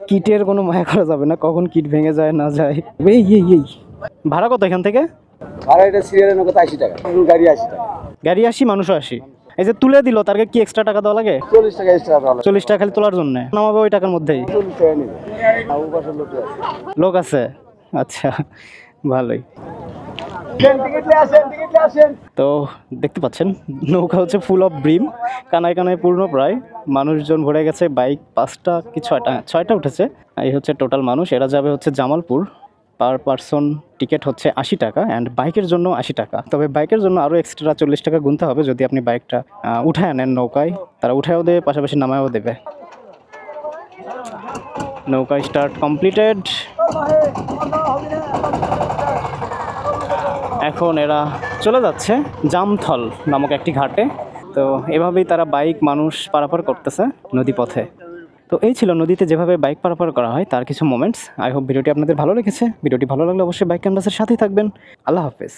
কিটের কোনো মায়া করা যাবে না, কখন কিট ভেঙে যায় না যায়। এই ভাড়া কত এখান থেকে? ভাড়া এটা সিরিয়ালের নগদ 80 টাকা, গাড়ি 80 টাকা। গাড়ি 80, মানুষও 80। এই যে তুলে দিল, তারকে কি এক্সট্রা টাকা দেওয়া লাগে? 40 টাকা এক্সট্রা ভাড়া। 40 টাকা খালি তোলার জন্য নামাবে ওই টাকার মধ্যেই? 40 টাকা নেবে। আর পাশে লোক আছে। লোক আছে, আচ্ছা ভালোই। তো দেখতে পাচ্ছেন নৌকা হচ্ছে ফুল অফ ব্রিম, কানায় কানায় পূর্ণ প্রায়। মানুষজন ভরে গেছে, বাইক 5টা কি 6টা উঠেছে। এই হচ্ছে টোটাল মানুষ। এরা যাবে হচ্ছে জামালপুর। পার পারসন টিকিট হচ্ছে 80 টাকা, অ্যান্ড বাইকের জন্য 80 টাকা। তবে বাইকের জন্য আরও এক্সট্রা 40 টাকা গুনতে হবে যদি আপনি বাইকটা উঠায় নেন নৌকায়। তারা উঠায়ও দেবে, পাশাপাশি নামায়ও দেবে। নৌকা স্টার্ট কমপ্লিটেড। এখন এরা চলে যাচ্ছে জামথল নামক একটি ঘাটে। তো এভাবেই তারা বাইক মানুষ পারাপার করতেছে নদীপথে। তো এই ছিল নদীতে যেভাবে বাইক পারাপার করা হয় তার কিছু মোমেন্টস। আই হোপ ভিডিওটি আপনাদের ভালো লেগেছে। ভিডিওটি ভালো লাগলে অবশ্যই বাইক ক্যানভাসের সাথেই থাকবেন। আল্লাহ হাফেজ।